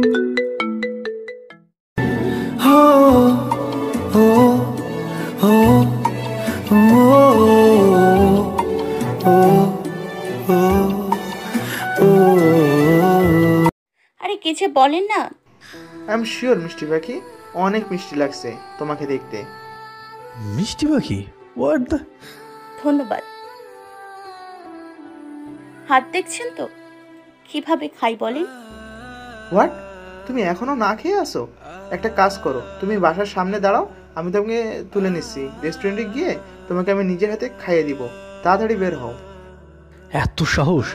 আরে কিছু বলেন না। আই এম শিওর মিষ্টি পাখি অনেক মিষ্টি লাগছে তোমাকে দেখতে। মিষ্টি পাখি? What the? ধন্যবাদ। হাত দেখছেন তো কিভাবে খাই বলেন? হোয়াট? তুমি এখনো না খেয়ে আসো? একটা কাজ করো, তুমি বাসার সামনে দাঁড়াও, আমি তোমাকে তুলে নিচ্ছি। রেস্টুরেন্টে গিয়ে তোমাকে আমি নিজের হাতে খাইয়ে দিব। তাড়াতাড়ি বের হও। এত সাহস,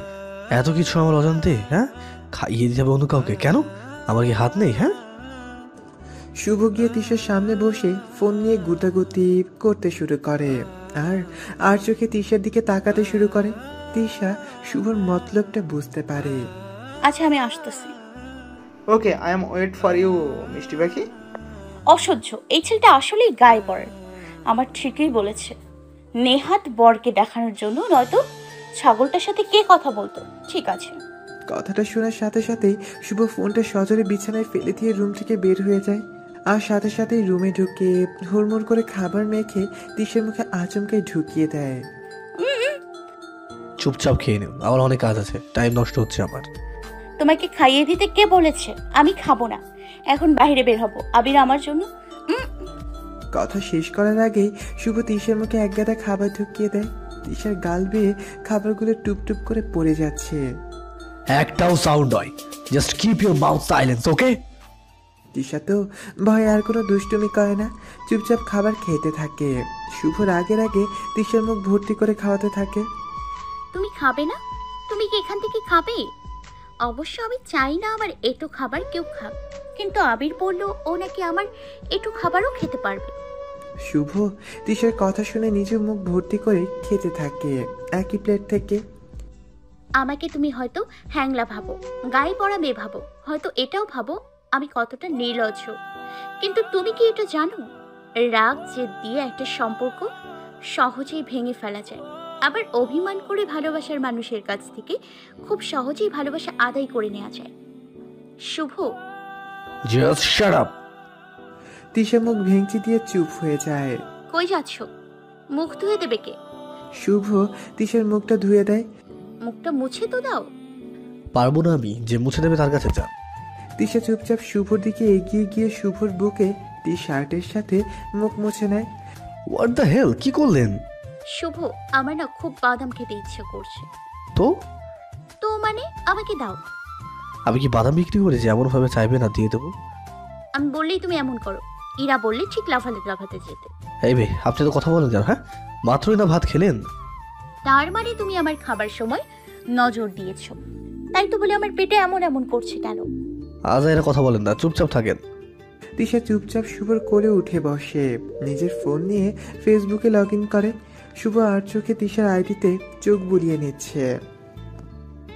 এত কিছু আমার অজান্তে? হ্যাঁ, খাইয়ে দিতে হবে অন্য কাউকে? কেন? আমার কি হাত নেই? হ্যাঁ। শুভ গিয়ে তিশার সামনে বসে ফোন নিয়ে গুতাগুতি করতে শুরু করে আর চোখে তিশার দিকে তাকাতে শুরু করে। তিশা শুভর মতলবটা বুঝতে পারে। আচ্ছা আমি আসতেছি। Okay, I am wait for you মিষ্টি পাখি। অসহ্য, এই ছেলেটা আসলেই গায়ে পড়ে। আমার ঠিকই বলেছে, নেহাত বরকে দেখানোর জন্য, নয়তো ছাগলটার সাথে কে কথা বলতো। ঠিক আছে। কথাটা শোনার সাথে সাথেই শুভ ফোনটা সজোরে বিছানায় ফেলে দিয়ে রুম থেকে বের হয়ে যায়। আর সাথে সাথেই রুমে ঢুকে হুড়মুড় করে খাবার মেখে তিশার মুখে আচমকাই ঢুকিয়ে দেয়। চুপচাপ খেয়ে নিও, আমার অনেক কাজ আছে, টাইম নষ্ট হচ্ছে আমার। তোমাকে খাইয়ে দিতে কে বলেছে? আমি খাবো না, এখন বাইরে বের হবো। আবির আমার জন্য। কথা শেষ করার আগেই শুভ তিশার মুখে এক গাদা খাবার ঢুকিয়ে দেয়। তিশার গাল বেয়ে খাবারগুলো টুপটুপ করে পড়ে যাচ্ছে। একটাও সাউন্ড হয়, just keep your mouth silence, okay? Tisha তো ভয়ে আর কোনো দুষ্টুমি করে না, চুপচাপ খাবার খেতে থাকে। শুভর আগের আগে তিশার মুখ ভর্তি করে খাওয়াতে থাকে। তুমি খাবে না? তুমি কি এখান থেকে খাবে? অবশ্য আমি চাই না আমার এটো খাবার কেউ খাক, কিন্তু আবির বললো ও নাকি আমার এটো খাবারও খেতে পারবে। শুভ তিশার কথা শুনে নিজের মুখ ভর্তি করে খেতে থাকে একই প্লেট থেকে। আমাকে তুমি হয়তো হ্যাংলা ভাবো, গায়ে পড়া মেয়ে ভাবো, হয়তো এটাও ভাবো আমি কতটা নির্লজ্জ, কিন্তু তুমি কি এটা জানো রাগ জেদ দিয়ে একটা সম্পর্ক সহজেই ভেঙে ফেলা যায়, আবার অভিমান করে ভালোবাসার মানুষের কাছ থেকে খুব সহজেই ভালোবাসা আদায় করে নেওয়া যায়। শুভ, জাস্ট শাট আপ। তিশা মুখ ভেঙচি দিয়ে চুপ হয়ে যায়। কই যাচ্ছ? মুখ ধুয়ে দেবে কে? শুভ তিশার মুখটা ধুয়ে দেয়। মুখটা মুছে তো দাও। পারবো না আমি, যে মুছে দেবে তার কাছে যান। তিশা চুপচাপ শুভর দিকে এগিয়ে গিয়ে শুভর বুকে টি শার্টের সাথে মুখ মুছে নেয়। হোয়াট দ্য হেল, কি করলেন? শুভ, আমার না খুব বাদাম খেতে ইচ্ছে করছে। তো তো মানে আমাকে দাও। আমি কি বাদাম বিক্রি করে যে এমন ভাবে চাইবে না দিয়ে দেবো? আমি বললেই তুমি এমন করো। ইরা বললে ঠিক লাফাতে লাফাতে যেতে। এই বে, আপনি তো কথা বলেন কেন? হ্যাঁ, মাত্রই না ভাত খেলেন। তার মানে তুমি আমার খাবার সময় নজর দিয়েছো, তাই তো বলে আমার পেটে এমন এমন করছে কেন? আজ এরা কথা বলেন না, চুপচাপ থাকেন। তিশা চুপচাপ শুভর কোলে উঠে বসে নিজের ফোন নিয়ে ফেসবুকে লগ ইন করে। শুভ আর চোখে তিশার আইডিতে চোখ বুলিয়ে নিচ্ছে।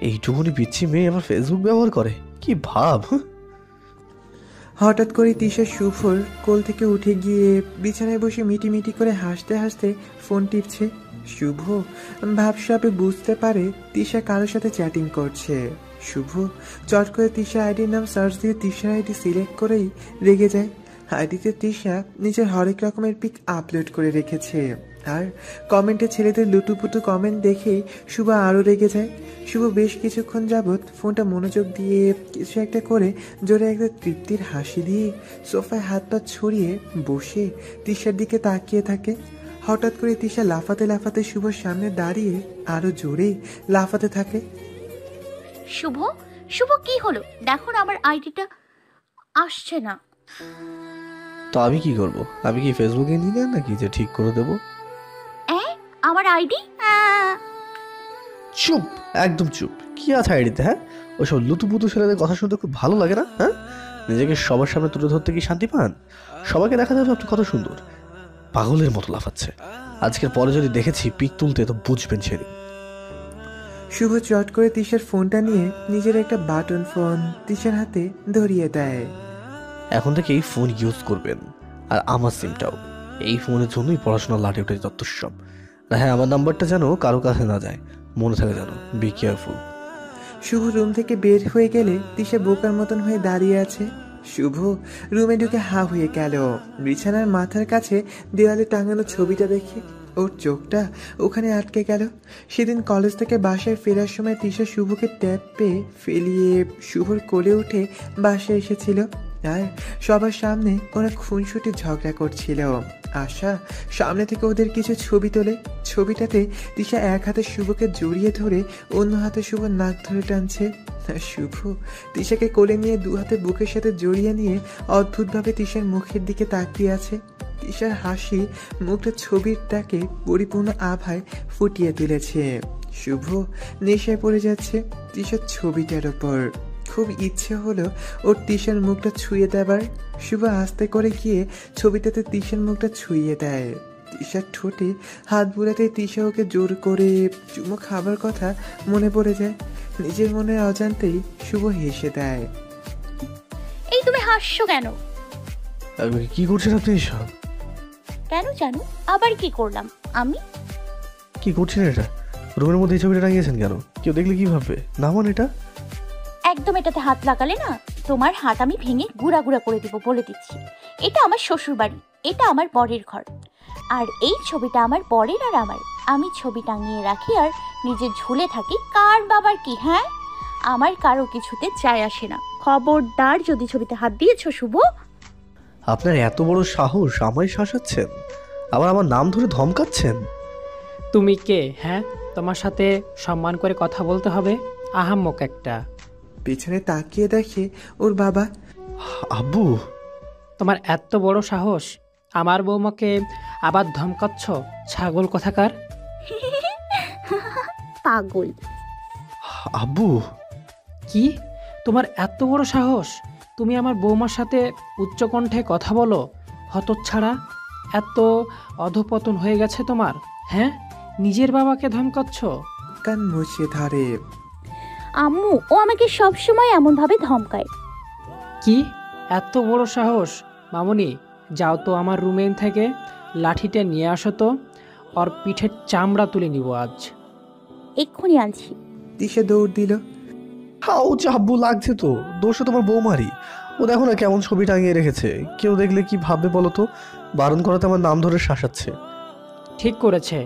এইটুকুনি পিচ্ছি মেয়ে আমার ফেসবুক ব্যবহার করে, কি ভাব! হঠাৎ করে তিশা শুভর কোল থেকে উঠে গিয়ে বিছানায় বসে মিটি করে হাসতে হাসতে ফোন টিপছে। শুভ ভাবসাবে বুঝতে পারে তিশা কারোর সাথে চ্যাটিং করছে। শুভ চট করে তিশা আইডির নাম সার্চ দিয়ে তিশার আইডি সিলেক্ট করেই রেগে যায়। আইডিতে তিশা নিজের হরেক রকমের পিক আপলোড করে রেখেছে, আর কমেন্টে ছেলেদের লুটুপুটু কমেন্ট দেখেই শুভ আরও রেগে যায়। শুভ বেশ কিছুক্ষণ যাবৎ ফোনটা মনোযোগ দিয়ে কিছু একটা করে জোরে একটা তৃপ্তির হাসি দিয়ে সোফায় হাত পা ছড়িয়ে বসে তিশার দিকে তাকিয়ে থাকে। হঠাৎ করে তিশা লাফাতে লাফাতে শুভর সামনে দাঁড়িয়ে আরো জোরে লাফাতে থাকে। শুভ, শুভ কি হলো? দেখো না আমার আইডিটা আসছে না। তো আমি কি করব? আমি কি ফেসবুকে নিয়ে নাকি যে ঠিক করে দেবো? আমার আইডি? চুপ, একদম চুপ। কি আছে আইডিতে? হ্যাঁ, ওইসব লুতুপুতু ছেলেদের কথা শুনতে খুব ভালো লাগে না? হ্যাঁ, নিজেকে সবার সামনে তুলে ধরতে কি শান্তি পান? সবাইকে দেখা যাবে আপনি কত সুন্দর। পাগলের মতো লাফাচ্ছে। আজকের পরে যদি দেখেছি পিক তুলতে, তো বুঝবেন সেদিন। শুভ চট করে তিশার ফোনটা নিয়ে নিজের একটা বাটন ফোন তিশার হাতে ধরিয়ে দেয়। এখন থেকে এই ফোন ইউজ করবেন, আর আমার সিমটাও। এই ফোনের জন্যই পড়াশোনা লাটে উঠে যত সব। হ্যাঁ, আমার নাম্বারটা যেন কারো কাছে না যায়, মনে থাকে যেন। Be careful. শুভ রুম থেকে বের হয়ে গেলে তিশা বোকার মতন হয়ে দাঁড়িয়ে আছে। শুভ রুমে ঢুকে হা হয়ে গেল। বিছানার মাথার কাছে দেওয়ালে টাঙানো ছবিটা দেখে ওর চোখটা ওখানে আটকে গেল। সেদিন কলেজ থেকে বাসায় ফেরার সময় তিশা শুভকে ট্যাপ পেয়ে ফেলিয়ে শুভর কোলে উঠে বাসায় এসেছিল। আর সবার সামনে ওরা খুনসুটি ঝগড়া করছিল। আশা সামনে থেকে ওদের কিছু ছবি তোলে। ছবিটাতে তিশা এক হাতে শুভকে জড়িয়ে ধরে অন্য হাতে শুভ নাক ধরে টানছে। আর শুভ তিশাকে কোলে নিয়ে দু হাতে বুকের সাথে জড়িয়ে নিয়ে অদ্ভুতভাবে তিশার মুখের দিকে তাকিয়ে আছে। তিশার হাসি মুখটা ছবিটাকে পরিপূর্ণ আভায় ফুটিয়ে তুলেছে। শুভ নেশায় পড়ে যাচ্ছে তিশার ছবিটার ওপর। খুব ইচ্ছে হলো ওর তিশার মুখটা ছুঁয়ে দেবার। শুভ আস্তে করে গিয়ে ছবিটাতে তিশার মুখটা ছুঁয়ে দেয়। তিশার ঠোঁটে হাত বুলাতে তিশা ওকে জোর করে চুমো খাবার কথা মনে পড়ে যায়। নিজের মনে অজান্তেই শুভ হেসে দেয়। এই তুমি হাসছো কেন? কি করছেন আপনি এসব? কেন জানো আবার কি করলাম আমি? কি করছেন এটা? রুমের মধ্যে এই ছবিটা টাঙিয়েছেন কেন? কেউ দেখলে কি ভাববে? নামান এটা। একদম এটাতে হাত লাগালে না তোমার হাত আমি ভেঙে গুঁড়া গুঁড়া করে দিব, বলে দিচ্ছি। এটা আমার শ্বশুর বাড়ি, এটা আমার বরের ঘর, আর এই ছবিটা আমার বরের আর আমার। আমি ছবি টাঙিয়ে রাখি আর নিজে ঝুলে থাকি, কার বাবার কি? হ্যাঁ, আমার কারো কিছুতে যায় আসে না। খবরদার যদি ছবিতে হাত দিয়েছো শুভ। আপনার এত বড় সাহস আমায় শাসাচ্ছেন, আবার আমার নাম ধরে ধমকাচ্ছেন। তুমি কে? হ্যাঁ, তোমার সাথে সম্মান করে কথা বলতে হবে? আহাম্মক একটা। পেছনে তাকিয়ে দেখে ওর বাবা। আব্বু, তোমার এত বড় সাহস আমার বৌমাকে আবার ধমকাচ্ছ? ছাগল কোথাকার। পাগল। আব্বু। কি? তোমার এত বড় সাহস তুমি আমার বৌমার সাথে উচ্চকণ্ঠে কথা বলো? হতচ্ছাড়া, এত অধপতন হয়ে গেছে তোমার? হ্যাঁ, নিজের বাবাকে ধমকাচ্ছ? কান মুছে ধরে। আম্মু ও আমাকে সবসময় এমন ভাবে ধমকায়। কি এত বড় সাহস? মামুনি, যাও তো আমার রুমে থেকে লাঠিটা নিয়ে আসো তো, ওর পিঠের চামড়া তুলে নিব আজ। এক্ষুনি আনছি। তিশা দৌড় দিল। হাও আব্বু, লাগছে তো। দোষটা তোমার বৌমারই। ও দেখো না কেমন ছবি টাঙিয়ে রেখেছে। কেউ দেখলে কি ভাববে বলো তো? বারণ করাতে আমার নাম ধরে শাসাচ্ছে। ঠিক করেছে।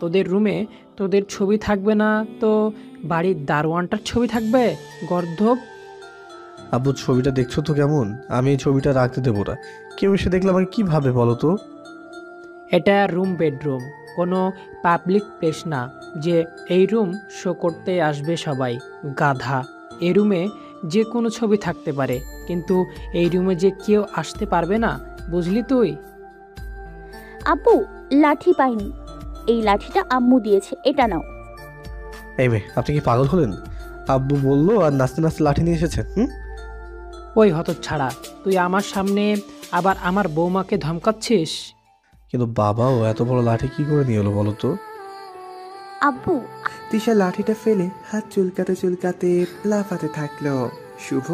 তোদের রুমে তোদের ছবি থাকবে না তো বাড়ির দারোয়ানটার ছবি থাকবে? গর্ধব। আব্বু, ছবিটা দেখছো তো কেমন? আমি এই ছবিটা রাখতে দেবো না। কেউ এসে দেখলে আমাকে কি ভাবে বলো তো? এটা রুম, বেডরুম, কোনো পাবলিক প্লেস না যে এই রুম শো করতে আসবে সবাই। গাধা। এই রুমে যে কোনো ছবি থাকতে পারে, কিন্তু এই রুমে যে কেউ আসতে পারবে না, বুঝলি তুই? আব্বু, লাঠি পাইনি, এই লাঠিটা আম্মু দিয়েছে, এটা নাও। এই মেয়ে, আপনি কি পাগল হলেন? আব্বু বললো আর নাচতে নাচতে লাঠি নিয়ে এসেছেন। ওই হতচ্ছাড়া, তুই আমার সামনে আবার আমার বৌমাকে ধমকাচ্ছিস? কিন্তু বাবাও এত বড় লাঠি কি করে নিয়ে এলো বলো তো? আব্বু। তিশা লাঠিটা ফেলে হাত চুলকাতে চুলকাতে লাফাতে থাকলো। শুভ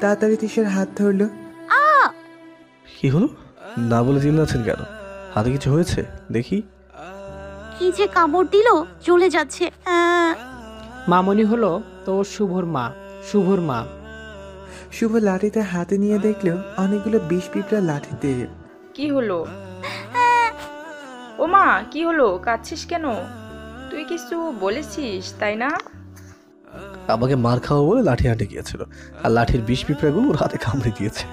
তাড়াতাড়ি তিশার হাত ধরলো। কি হলো? না বলে চিল্লাচ্ছেন কেন? হাতে কিছু হয়েছে দেখি? কি যে কামড় দিল, চলে যাচ্ছে। মামনি হলো তোর শুভর মা। শুভর মা। শুভ লাঠিটা হাতে নিয়ে দেখলো অনেকগুলো বিষ পিঁপড়া লাঠিতে। কি হলো? ও মা, কি হলো? কাঁদছিস কেন? তুই কিছু বলেছিস তাই না? আমাকে মার খাওয়া বলে লাঠি হাঁটে গিয়েছিল, আর লাঠির বিষ পিঁপড়াগুলো ওর হাতে কামড়ে দিয়েছে।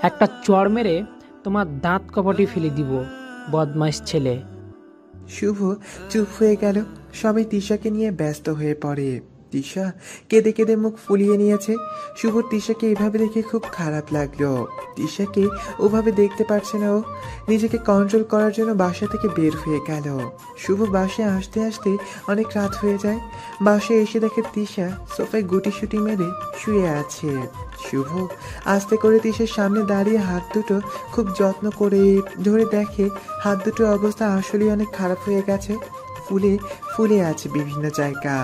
একটা চড় মেরে তোমার দাঁত কপাটি ফেলে দিব, বদমাইশ ছেলে। শুভ চুপ হয়ে গেল। সবাই তিশাকে নিয়ে ব্যস্ত হয়ে পড়ে। তিশা কেঁদে কেঁদে মুখ ফুলিয়ে নিয়েছে। শুভ তিশাকে এভাবে দেখে খুব খারাপ লাগলো। তিশাকে ওভাবে দেখতে পারছে না ও। নিজেকে কন্ট্রোল করার জন্য বাসা থেকে বের হয়ে গেল। শুভ বাসায় আসতে আসতে অনেক রাত হয়ে যায়। বাসায় এসে দেখে তিশা সোফায় গুটি শুটি মেরে শুয়ে আছে। শুভ আস্তে করে তিশার সামনে দাঁড়িয়ে হাত দুটো খুব যত্ন করে ধরে দেখে হাত দুটোর অবস্থা আসলে অনেক খারাপ হয়ে গেছে। ফুলে ফুলে আছে বিভিন্ন জায়গা।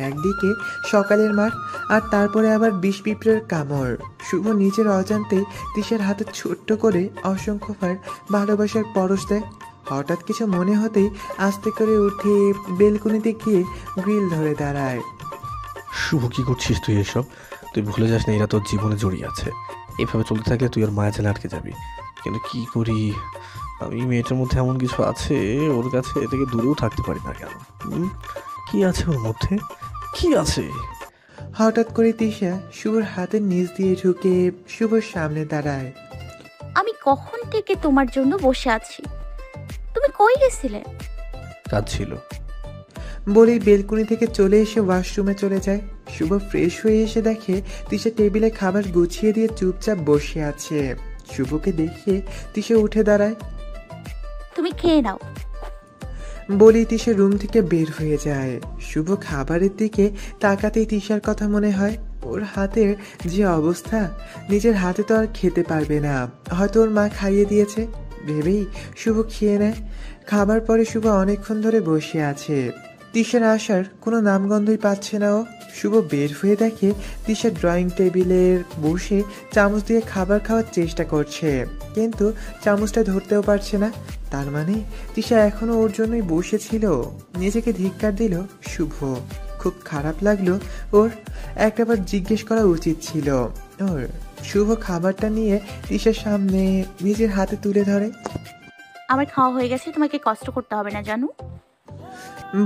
একদিকে সকালের মাঠ, আর তারপরে আবার বিষ পিঁপড়ের কামড়। শুভ নিজের অজান্তে তিশার হাতে ছোট্ট করে অসংখ্যবার ভালোবাসার পরশ দেয়। হঠাৎ কিছু মনে হতেই আস্তে করে উঠে বেলকনিতে গিয়ে গ্রিল ধরে দাঁড়ায়। শুভ, কি করছিস তুই এসব? তুই ভুলে যাস না এরা তোর জীবনে জড়িয়ে আছে। এভাবে চলতে থাকলে তুই ওর মায়া জালে আটকে যাবি। কিন্তু কি করি আমি? মেয়েটার মধ্যে এমন কিছু আছে, ওর কাছে এ থেকে দূরেও থাকতে পারি না কেন? কি আছে ওর মধ্যে? কি আছে? হঠাৎ করে তিশা শুভর হাতের নিচ দিয়ে ঢুকে শুভর সামনে দাঁড়ায়। আমি কখন থেকে তোমার জন্য বসে আছি, তুমি কই গেছিলে? কাজ ছিল। বলেই বেলকনি থেকে চলে এসে ওয়াশরুমে চলে যায়। শুভ ফ্রেশ হয়ে এসে দেখে তিশা টেবিলে খাবার গুছিয়ে দিয়ে চুপচাপ বসে আছে। শুভকে দেখে তিশা উঠে দাঁড়ায়। তুমি খেয়ে নাও। বলেই তিশা রুম থেকে বের হয়ে যায়। শুভ খাবারের দিকে তাকাতেই তিশার কথা মনে হয়। ওর হাতের যে অবস্থা, নিজের হাতে তো আর খেতে পারবে না, হয়তো ওর মা খাইয়ে দিয়েছে ভেবেই শুভ খেয়ে নেয়। খাবার পরে শুভ অনেকক্ষণ ধরে বসে আছে। তিশার আসার কোনো নামগন্ধই পাচ্ছে না ও। শুভ বের হয়ে দেখে তিশা ড্রয়িং টেবিলের বসে চামচ দিয়ে খাবার খাওয়ার চেষ্টা করছে, কিন্তু চামচটা ধরতেও পারছে না। তার মানে তিশা এখনো ওর জন্যই বসেছিল। নিজেকে ধিক্কার দিল শুভ। খুব খারাপ লাগলো ওর। একটাবার জিজ্ঞেস করা উচিত ছিল ওর। শুভ খাবারটা নিয়ে তিশার সামনে নিজের হাতে তুলে ধরে। আমার খাওয়া হয়ে গেছে, তোমাকে কষ্ট করতে হবে না জানো।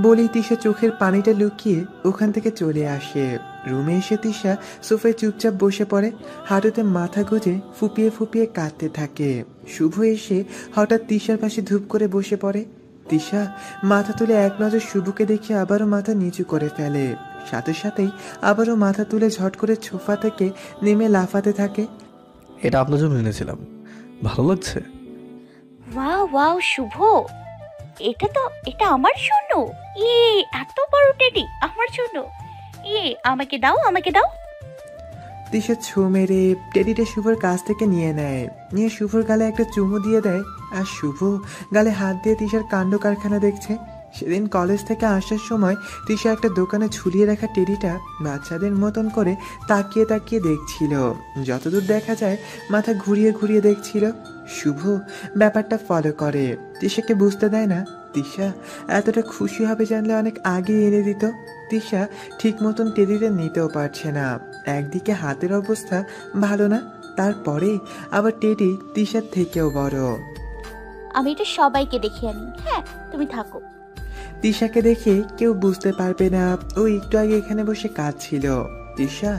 বলেই তিশা চোখের পানিটা লুকিয়ে ওখান থেকে চলে আসে। রুমে এসে তিশা সোফায় চুপচাপ বসে পড়ে, হাঁটুতে মাথা গুঁজে ফুপিয়ে ফুপিয়ে কাঁদতে থাকে। শুভ এসে হঠাৎ তিশার পাশে ধূপ করে বসে পড়ে। তিশা মাথা তুলে এক নজর শুভকে দেখে আবারও মাথা নিচু করে ফেলে। সাথে সাথেই আবারও মাথা তুলে ঝট করে সোফা থেকে নেমে লাফাতে থাকে। এটা আপনার জন্য এনেছিলাম, ভালো লাগছে? ওয়াও ওয়াও শুভ, এটা আমার জন্য? এত বড় টেডি আমার জন্য? আমাকে দাও, আমাকে দাও। তিশা ছো মেরে টেডিটা শুভর কাছ থেকে নিয়ে নেয়। নিয়ে শুভর গালে একটা চুমু দিয়ে দেয়। আর শুভ গালে হাত দিয়ে তিশার কাণ্ড কারখানা দেখছে। সেদিন কলেজ থেকে আসার সময় তিশা একটা দোকানে ঝুলিয়ে রাখা টেডিটা বাচ্চাদের মতন করে তাকিয়ে তাকিয়ে দেখছিল। যতদূর দেখা যায় মাথা ঘুরিয়ে ঘুরিয়ে দেখছিল। শুভ ব্যাপারটা ফলো করে, তিশাকে বুঝতে দেয় না। তিশা এতটা খুশি হবে জানলে অনেক আগে এনে দিত। তিশা ঠিক মতন টেডিটা নিতেও পারছে না। একদিকে হাতের অবস্থা ভালো না, তারপরে আবার টেডি তিশার থেকেও বড়। আমি এটা সবাইকে দেখিয়ে আনি। হ্যাঁ, তুমি থাকো। তিশাকে দেখে কেউ বুঝতে পারবে না ও একটু আগে এখানে বসে কাঁদছিল। তিশা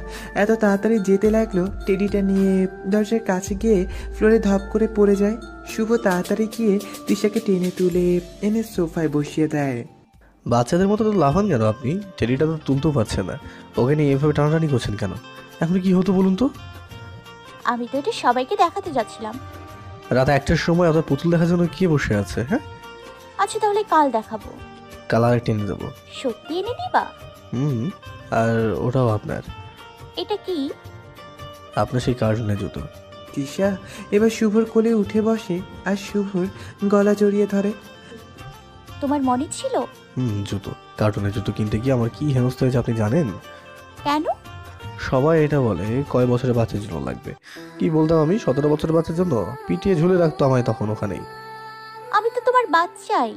এত তাড়াতাড়ি যেতে লাগলো, টেডিটা নিয়ে দরজার কাছে গিয়ে ফ্লোরে ধপ করে পড়ে যায়। শুভ তাড়াতাড়ি গিয়ে তিশাকে টেনে তুলে এনে সোফায় বসিয়ে দেয়। বাচ্চাদের মতো তো লাফান কেন আপনি? টেডিটা তো তুলতেও পারছে না, ওকে নিয়ে এভাবে টানাটানি করছেন কেন? এখন কি হতো বলুন তো? আমি তো এটা সবাইকে দেখাতে যাচ্ছিলাম। রাত 1টার সময় অত পুতুল দেখার জন্য কে বসে আছে? হ্যাঁ, আচ্ছা তাহলে কাল দেখাবো। কাল আরেকটা এনে দেবো। সত্যি এনে দিবা? আর ওটাও আপনার। এটা কি? আপনার সেই কার্টুনের জুতো। তিশা এবার শুভর কোলে উঠে বসে আর শুভর গলা জড়িয়ে ধরে। তোমার মনে ছিল? জুতো, কার্টুনের জুতো কিনতে গিয়ে আমার কি হেনস্থা হয়েছে আপনি জানেন? কেন? সবাই এটা বলে কয় বছরের বাচ্চার জন্য লাগবে। কি বলতাম আমি? 17 বছরের বাচ্চার জন্য পিটিয়ে ঝুলে রাখতো আমায় তখন ওখানেই। আমি তো তোমার বাচ্চাই।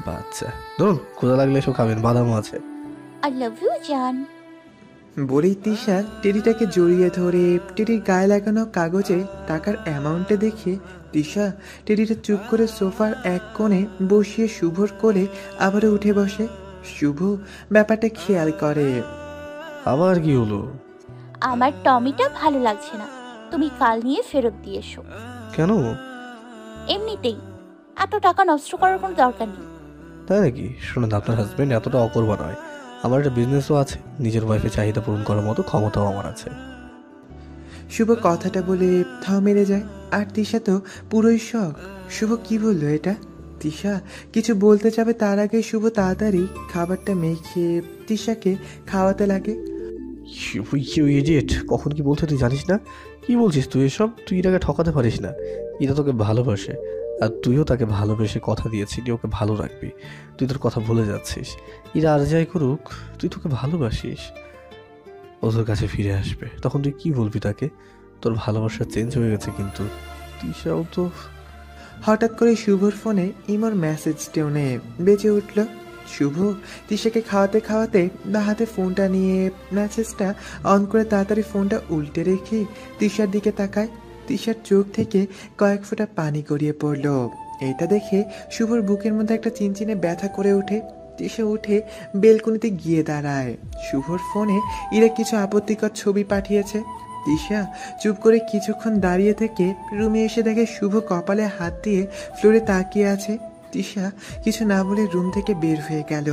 বাচ্চা ধরুন, ক্ষুধা লাগলে এসব খাবেন, বাদামও আছে। আই লাভ ইউ জান। বলেই তিশা টেডিটাকে জড়িয়ে ধরে টেডির গায়ে লাগানো কাগজে টাকার অ্যামাউন্টে দেখে তিশা টেডিটা চুপ করে সোফার এক কোণে বসিয়ে শুভর কোলে আবারও উঠে বসে। শুভ ব্যাপারটা খেয়াল করে। আবার কি হলো? আমার টমিটা ভালো লাগছে না, তুমি কাল নিয়ে ফেরত দিয়ে এসো। কেন? এমনিতেই, এত টাকা নষ্ট করার কোনো দরকার নেই। তাই নাকি? শুনুন, আপনার হাজবেন্ড এতটা অকর্বা নয়। আমার একটা বিজনেসও আছে, নিজের ওয়াইফের চাহিদা পূরণ করার মতো ক্ষমতাও আমার আছে। শুভ কথাটা বলে থাও মেরে যায়। আর তিশা তো পুরোই শখ। শুভ কি বললো এটা? তিশা কিছু বলতে যাবে তার আগে শুভ তাড়াতাড়ি খাবারটা মেখে তিশাকে খাওয়াতে লাগে। ইডিয়েট, কখন কি বলতে তুই জানিস না? কি বলছিস তুই এসব? তুই এটাকে ঠকাতে পারিস না। এটা তোকে ভালোবাসে, আর তুইও তাকে ভালোবেসে কথা দিয়েছিলি ওকে ভালো রাখবি। তুই তোর কথা ভুলে যাচ্ছিস। এরা আর যাই করুক, তুই তোকে ভালোবাসিস। ও তোর কাছে ফিরে আসবে, তখন তুই কি বলবি তাকে? তোর ভালোবাসা চেঞ্জ হয়ে গেছে, কিন্তু তিশাও তো। হঠাৎ করে শুভর ফোনে ইমোর মেসেজ টোনে বেজে উঠল। শুভ তিশাকে খাওয়াতে খাওয়াতে বা হাতে ফোনটা নিয়ে মেসেজটা অন করে তাড়াতাড়ি ফোনটা উল্টে রেখে তিশার দিকে তাকায়। তিশার চোখ থেকে কয়েক ফোঁটা পানি গড়িয়ে পড়ল। এটা দেখে শুভর বুকের মধ্যে একটা চিনচিনে ব্যথা করে ওঠে। তিশা উঠে বেলকনিতে গিয়ে দাঁড়ায়। শুভর ফোনে ইরা কিছু আপত্তিকর ছবি পাঠিয়েছে। তিশা চুপ করে কিছুক্ষণ দাঁড়িয়ে থেকে রুমে এসে দেখে শুভ কপালে হাত দিয়ে ফ্লোরে তাকিয়ে আছে। তিশা কিছু না বলে রুম থেকে বের হয়ে গেল।